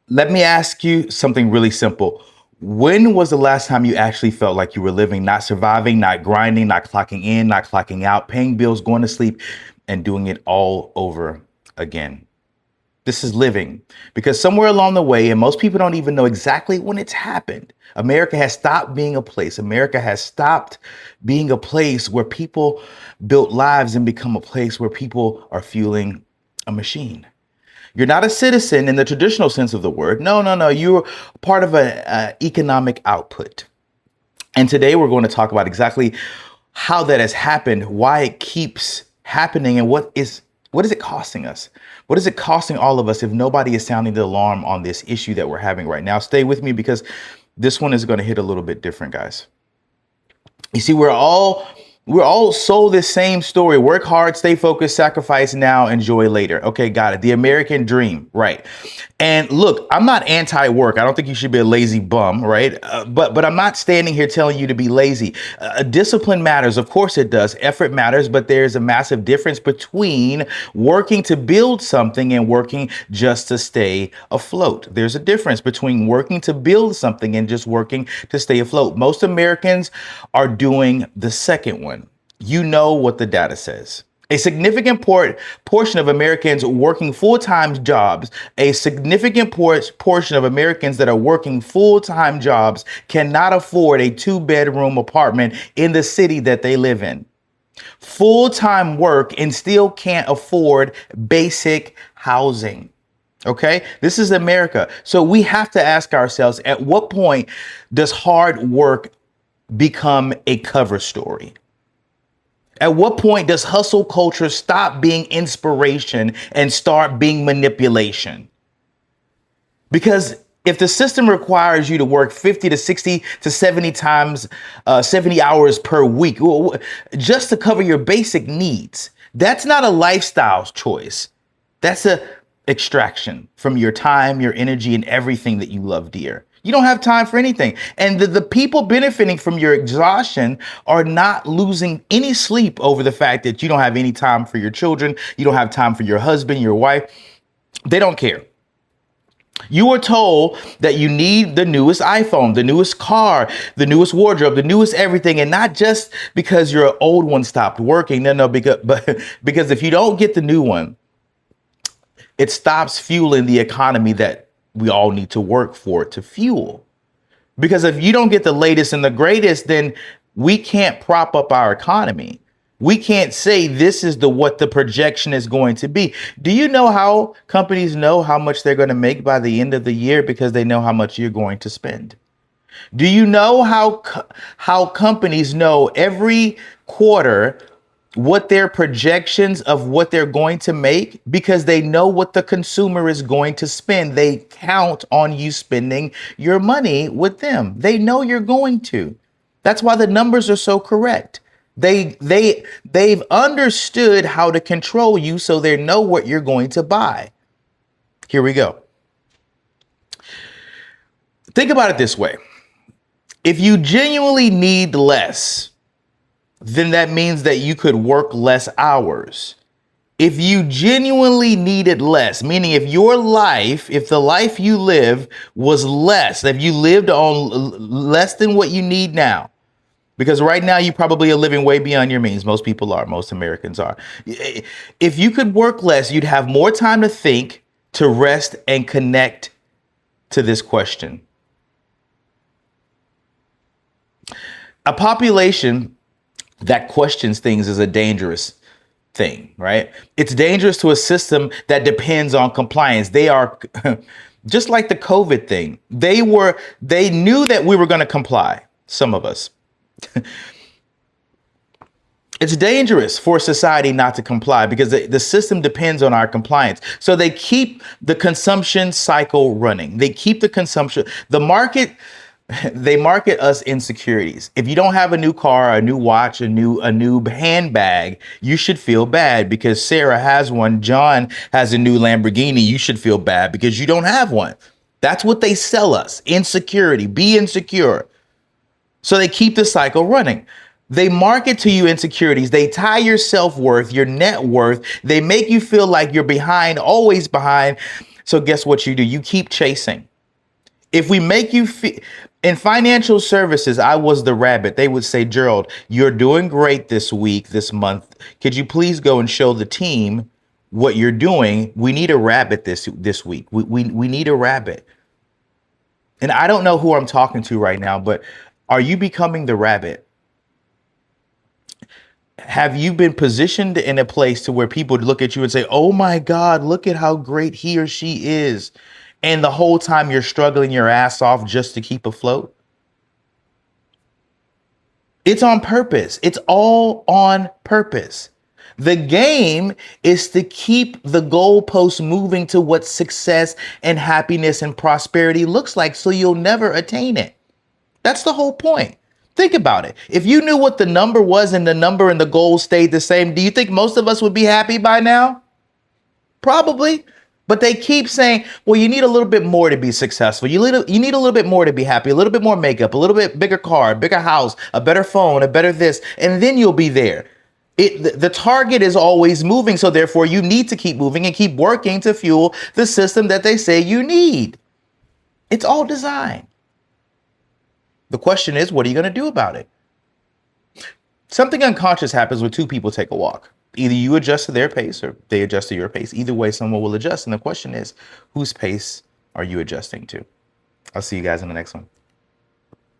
Let me ask you something really simple. When was the last time you actually felt like you were living, not surviving, not grinding, not clocking in, not clocking out, paying bills, going to sleep, and doing it all over again? This is living because somewhere along the way, and most people don't even know exactly when it's happened, America has stopped being a place. America has stopped being a place where people built lives and become a place where people are fueling a machine. You're not a citizen in the traditional sense of the word. No, no, no. You're part of an economic output. And today we're going to talk about exactly how that has happened, why it keeps happening, and what is it costing us? What is it costing all of us if nobody is sounding the alarm on this issue that we're having right now? Stay with me because this one is going to hit a little bit different, guys. You see, we're all sold this same story. Work hard, stay focused, sacrifice now, enjoy later. Okay, got it. The American dream, right? And look, I'm not anti-work. I don't think you should be a lazy bum, right? But I'm not standing here telling you to be lazy. Discipline matters, of course it does. Effort matters, but there's a massive difference between working to build something and working just to stay afloat. There's a difference between working to build something and just working to stay afloat. Most Americans are doing the second one. You know what the data says. A significant portion of Americans working full-time jobs, a significant portion of Americans that are working full-time jobs cannot afford a two-bedroom apartment in the city that they live in. Full-time work and still can't afford basic housing. Okay, this is America. So we have to ask ourselves, at what point does hard work become a cover story? At what point does hustle culture stop being inspiration and start being manipulation? Because if the system requires you to work 50 to 60 to 70 times, 70 hours per week, just to cover your basic needs, that's not a lifestyle choice. That's a extraction from your time, your energy, and everything that you love dear. You don't have time for anything. And the people benefiting from your exhaustion are not losing any sleep over the fact that you don't have any time for your children. You don't have time for your husband, your wife. They don't care. You are told that you need the newest iPhone, the newest car, the newest wardrobe, the newest everything. And not just because your old one stopped working. No, because if you don't get the new one, it stops fueling the economy that we all need to work for it to fuel. Because if you don't get the latest and the greatest, then we can't prop up our economy. We can't say this is what the projection is going to be. Do you know how companies know how much they're going to make by the end of the year? Because they know how much you're going to spend. Do you know how companies know every quarter what their projections of what they're going to make? Because they know what the consumer is going to spend. They count on you spending your money with them. They know you're going to. That's why the numbers are so correct. They've understood how to control you, so they know what you're going to buy. Here we go. Think about it this way. If you genuinely need less, then that means that you could work less hours. If you genuinely needed less, meaning if the life you live was less, if you lived on less than what you need now, because right now you probably are living way beyond your means. Most people are, most Americans are. If you could work less, you'd have more time to think, to rest, and connect to this question. A population that questions things is a dangerous thing, right? It's dangerous to a system that depends on compliance. They are just like the COVID thing. They knew that we were going to comply. Some of us. It's dangerous for society not to comply because the system depends on our compliance. So they keep the consumption cycle running. They keep the market. They market us insecurities. If you don't have a new car, a new watch, a new handbag, you should feel bad because Sarah has one. John has a new Lamborghini. You should feel bad because you don't have one. That's what they sell us. Insecurity. Be insecure. So they keep the cycle running. They market to you insecurities. They tie your self-worth, your net worth. They make you feel like you're behind, always behind. So guess what you do? You keep chasing. If we make you feel in financial services, I was the rabbit. They would say, Gerald, you're doing great this week, this month. Could you please go and show the team what you're doing? We need a rabbit this week. We need a rabbit. And I don't know who I'm talking to right now, but are you becoming the rabbit? Have you been positioned in a place to where people look at you and say, oh my God, look at how great he or she is? And the whole time you're struggling your ass off just to keep afloat? It's on purpose. It's all on purpose. The game is to keep the goalposts moving to what success and happiness and prosperity looks like so you'll never attain it. That's the whole point. Think about it. If you knew what the number was and the number and the goal stayed the same, do you think most of us would be happy by now? Probably. But they keep saying, well, you need a little bit more to be successful. You need a little bit more to be happy, a little bit more makeup, a little bit bigger car, a bigger house, a better phone, a better this, and then you'll be there. The target is always moving, so therefore you need to keep moving and keep working to fuel the system that they say you need. It's all designed. The question is, what are you going to do about it? Something unconscious happens when two people take a walk. Either you adjust to their pace or they adjust to your pace. Either way, someone will adjust. And the question is, whose pace are you adjusting to? I'll see you guys in the next one.